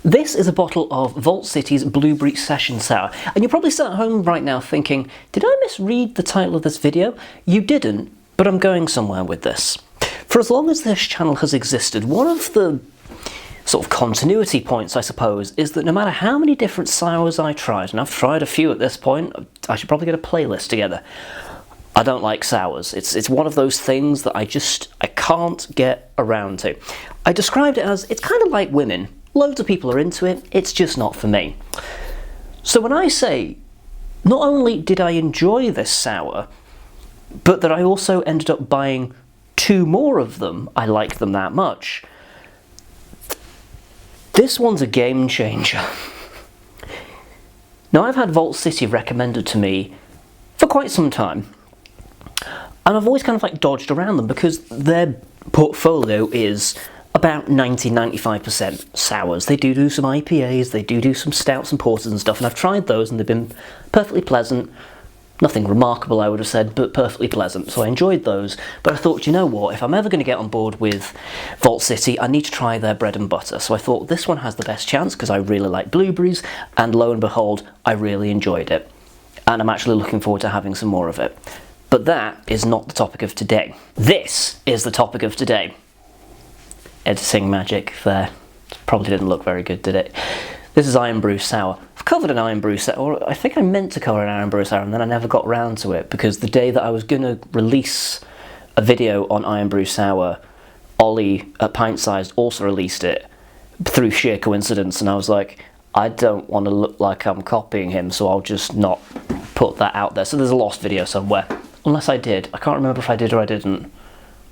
This is a bottle of Vault City's Blueberry Session Sour, and you're probably sat at home right now thinking, did I misread the title of this video? You didn't, but I'm going somewhere with this. For as long as this channel has existed, one of the sort of continuity points, I suppose, is that no matter how many different sours I tried, and I've tried a few at this point, I should probably get a playlist together, I don't like sours. It's one of those things that I can't get around to. I described it as, it's kind of like women. Loads of people are into it, it's just not for me. So when I say, not only did I enjoy this sour, but that I also ended up buying 2 more of them, I like them that much. This one's a game changer. Now, I've had Vault City recommended to me for quite some time, and I've always kind of like dodged around them because their portfolio is about 90-95% sours. They do some IPAs, they do some stouts and porters and stuff, and I've tried those and they've been perfectly pleasant. Nothing remarkable, I would have said, but perfectly pleasant. So I enjoyed those, but I thought, you know what, if I'm ever going to get on board with Vault City, I need to try their bread and butter. So I thought this one has the best chance because I really like blueberries, and lo and behold, I really enjoyed it. And I'm actually looking forward to having some more of it. But that is not the topic of today. This is the topic of today. Editing magic there. Probably didn't look very good, did it? This is Irn Bru Sour. I've covered an Irn Bru Sour, or I think I meant to cover an Irn Bru Sour, and then I never got round to it, because the day that I was going to release a video on Irn Bru Sour, Ollie at Pint Sized also released it through sheer coincidence, and I was like, I don't want to look like I'm copying him, so I'll just not put that out there. So there's a lost video somewhere. Unless I did. I can't remember if I did or I didn't.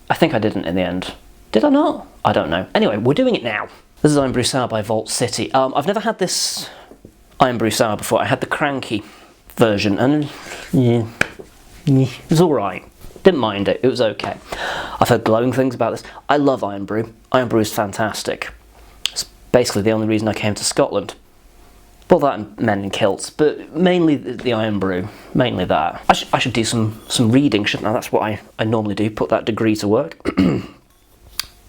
I think I didn't in the end. Did I not? I don't know. Anyway, we're doing it now. This is Irn Bru Sour by Vault City. I've never had this Irn Bru Sour before. I had the cranky version, and it was alright. Didn't mind it. It was okay. I've heard glowing things about this. I love Irn Bru. Irn Bru is fantastic. It's basically the only reason I came to Scotland. Well, that and Men in Kilts, but mainly the Irn Bru. Mainly that. I should do some reading, shouldn't I? That's what I normally do. Put that degree to work.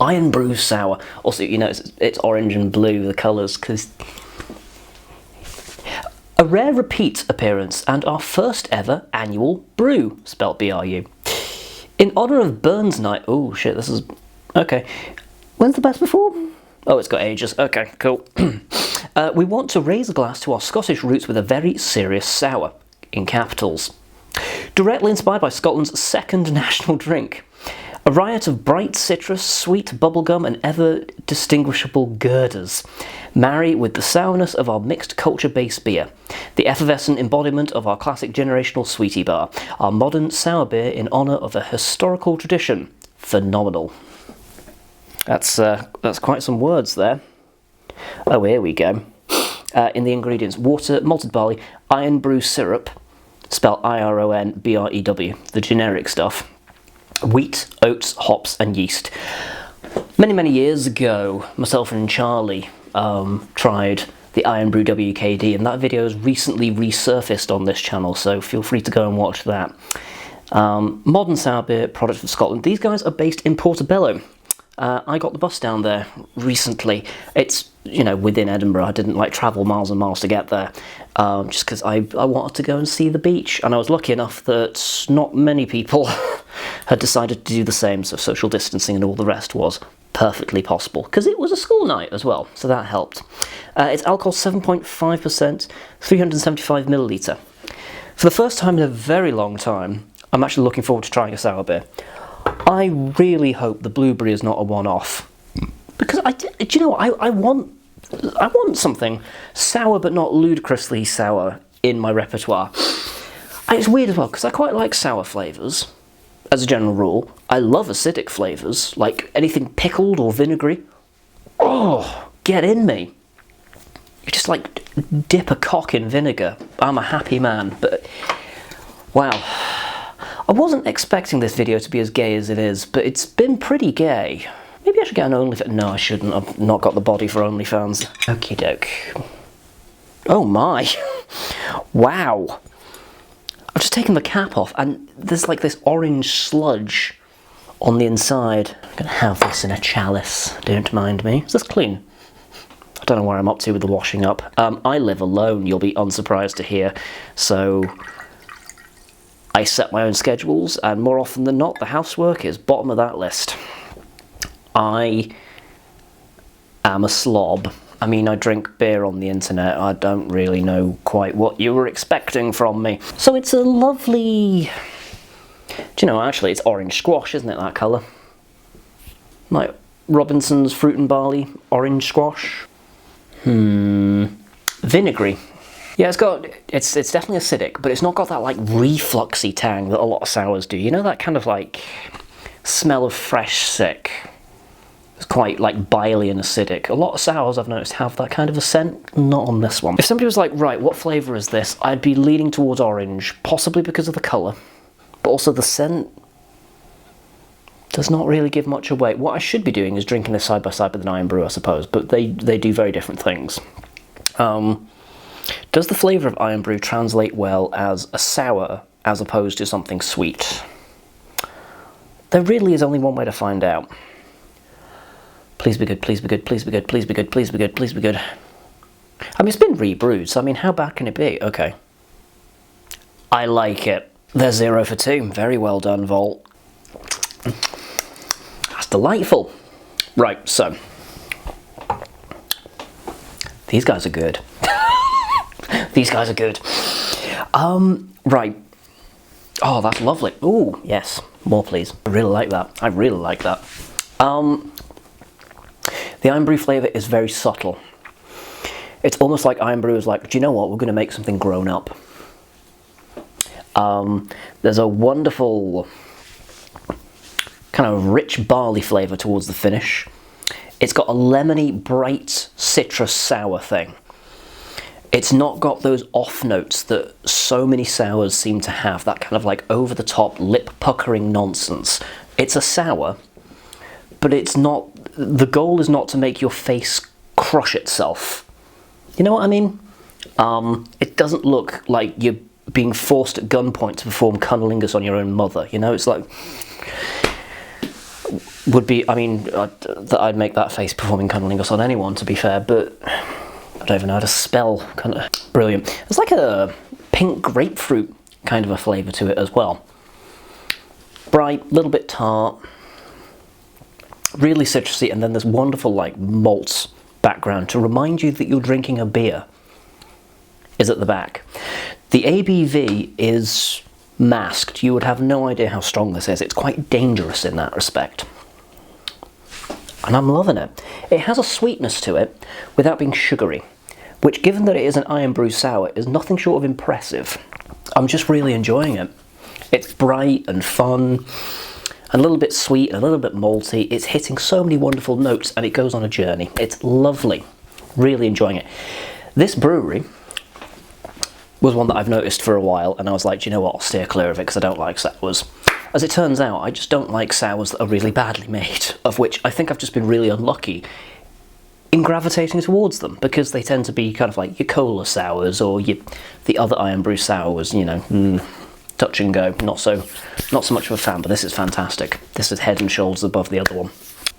Irn Bru Sour. Also, you know, it's orange and blue, the colours, because... A rare repeat appearance and our first ever annual brew, spelt B-R-U. In honour of Burns Night... Oh, shit, this is... Okay. When's the best before? Oh, it's got ages. Okay, cool. We want to raise a glass to our Scottish roots with a very serious sour, in capitals. Directly inspired by Scotland's second national drink. A riot of bright citrus, sweet bubblegum and ever distinguishable girders marry with the sourness of our mixed culture base beer, the effervescent embodiment of our classic generational sweetie bar, our modern sour beer in honour of a historical tradition. Phenomenal. That's quite some words there. Oh, here we go. In the ingredients, water, malted barley, Irn Bru syrup, spelled I-R-O-N-B-R-E-W, the generic stuff, wheat, oats, hops and yeast. Many years ago, myself and Charlie tried the Irn Bru WKD, and that video has recently resurfaced on this channel, so feel free to go and watch that. Modern sour beer, product of Scotland. These guys are based in Portobello. I got the bus down there recently. It's, you know, within Edinburgh. I didn't like travel miles and miles to get there, just because I wanted to go and see the beach, and I was lucky enough that not many people had decided to do the same, so social distancing and all the rest was perfectly possible, because it was a school night as well, so that helped. It's alcohol 7.5%, 375 milliliter. For the first time in a very long time, I'm actually looking forward to trying a sour beer. I really hope the blueberry is not a one-off, because do you know what? I want something sour but not ludicrously sour in my repertoire. And it's weird as well, because I quite like sour flavours as a general rule. I love acidic flavours, like anything pickled or vinegary. Oh, get in me. You just like dip a cock in vinegar. I'm a happy man, but wow. I wasn't expecting this video to be as gay as it is, but it's been pretty gay. Maybe I should get an OnlyFans. No, I shouldn't. I've not got the body for OnlyFans. Okie doke. Oh my. Wow. I've just taken the cap off, and there's like this orange sludge on the inside. I'm going to have this in a chalice. Don't mind me. Is this clean? I don't know where I'm up to with the washing up. I live alone, you'll be unsurprised to hear, so I set my own schedules, and more often than not, the housework is bottom of that list. I am a slob. I mean, I drink beer on the internet. I don't really know quite what you were expecting from me. So it's a lovely... Do you know, actually, it's orange squash, isn't it, that colour? Like Robinson's Fruit and Barley orange squash. Vinegary. Yeah, it's definitely acidic, but it's not got that like refluxy tang that a lot of sours do. You know, that kind of like smell of fresh sick. It's quite like biley and acidic. A lot of sours I've noticed have that kind of a scent, not on this one. If somebody was like, right, what flavour is this? I'd be leaning towards orange, possibly because of the colour, but also the scent does not really give much away. What I should be doing is drinking this side by side with an Irn Bru, I suppose, but they do very different things. Does the flavour of Irn Bru translate well as a sour as opposed to something sweet? There really is only one way to find out. Please be good, please be good, please be good, please be good, please be good, please be good. I mean, it's been rebrewed, so I mean, how bad can it be? Okay. I like it. They're 0 for 2. Very well done, Volt. That's delightful. Right, so. These guys are good. These guys are good. Right. Oh, that's lovely. Ooh, yes. More, please. I really like that. I really like that. The Irn Bru flavour is very subtle. It's almost like Irn Bru is like, do you know what? We're going to make something grown up. There's a wonderful kind of rich barley flavour towards the finish. It's got a lemony, bright citrus sour thing. It's not got those off notes that so many sours seem to have, that kind of like over-the-top, lip-puckering nonsense. It's a sour, but it's not... The goal is not to make your face crush itself. You know what I mean? It doesn't look like you're being forced at gunpoint to perform cunnilingus on your own mother. You know, it's like... Would be... I mean, I'd make that face performing cunnilingus on anyone, to be fair, but... I don't even know how to spell. Kind of brilliant. There's like a pink grapefruit kind of a flavour to it as well. Bright, little bit tart, really citrusy, and then there's wonderful like malt background to remind you that you're drinking a beer. Is at the back. The ABV is masked. You would have no idea how strong this is. It's quite dangerous in that respect. And I'm loving it. It has a sweetness to it without being sugary, which, given that it is an Irn Bru sour, is nothing short of impressive. I'm just really enjoying it. It's bright and fun, and a little bit sweet, and a little bit malty. It's hitting so many wonderful notes, and it goes on a journey. It's lovely. Really enjoying it. This brewery was one that I've noticed for a while, and I was like, do you know what, I'll steer clear of it because I don't like sours. As it turns out, I just don't like sours that are really badly made, of which I think I've just been really unlucky in gravitating towards them, because they tend to be kind of like your cola sours or the other Irn Bru sours, you know, touch and go. Not so much of a fan, but this is fantastic. This is head and shoulders above the other one.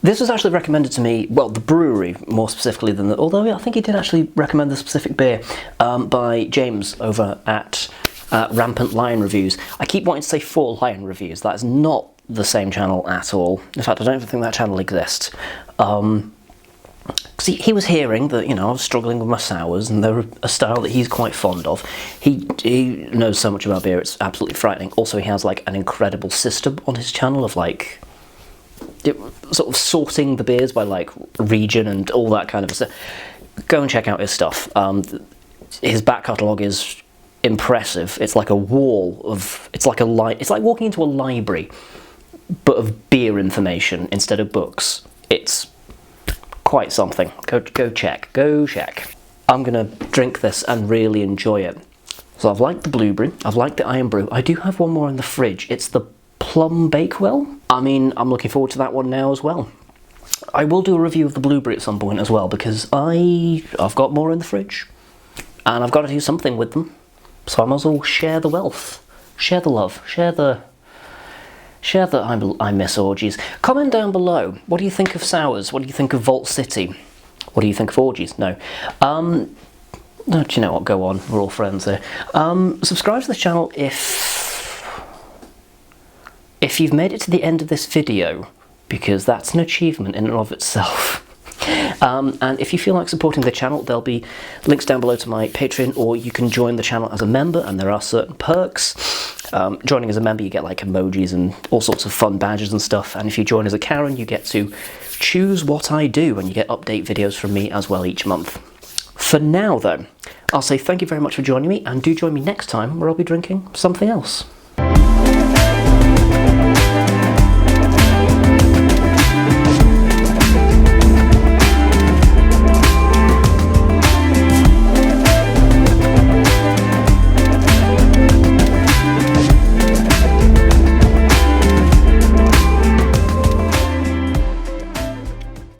This was actually recommended to me, well, the brewery more specifically than although I think he did actually recommend the specific beer, by James over at Rampant Lion Reviews. I keep wanting to say 4 Lion Reviews. That is not the same channel at all. In fact, I don't even think that channel exists. Because he was hearing that, you know, I was struggling with my sours, and they're a style that he's quite fond of. He knows so much about beer, it's absolutely frightening. Also, he has like an incredible system on his channel of like sort of sorting the beers by like region and all that kind of stuff. Go and check out his stuff. His back catalogue is impressive. It's like a wall of, it's like walking into a library, but of beer information instead of books. It's quite something. Go check. I'm gonna drink this and really enjoy it. So I've liked the Blueberry, I've liked the Irn Bru. I do have one more in the fridge. It's the Plum Bakewell. I mean, I'm looking forward to that one now as well. I will do a review of the Blueberry at some point as well, because I've got more in the fridge, and I've got to do something with them. So I might as well share the wealth, share the love, share the I miss orgies. Comment down below, what do you think of sours? What do you think of Vault City? What do you think of orgies? No. No, do you know what? Go on. We're all friends here. Subscribe to the channel if you've made it to the end of this video, because that's an achievement in and of itself. And if you feel like supporting the channel, there'll be links down below to my Patreon, or you can join the channel as a member, and there are certain perks. Joining as a member, you get like emojis and all sorts of fun badges and stuff, and if you join as a Karen, you get to choose what I do, and you get update videos from me as well each month. For now though, I'll say thank you very much for joining me, and do join me next time where I'll be drinking something else.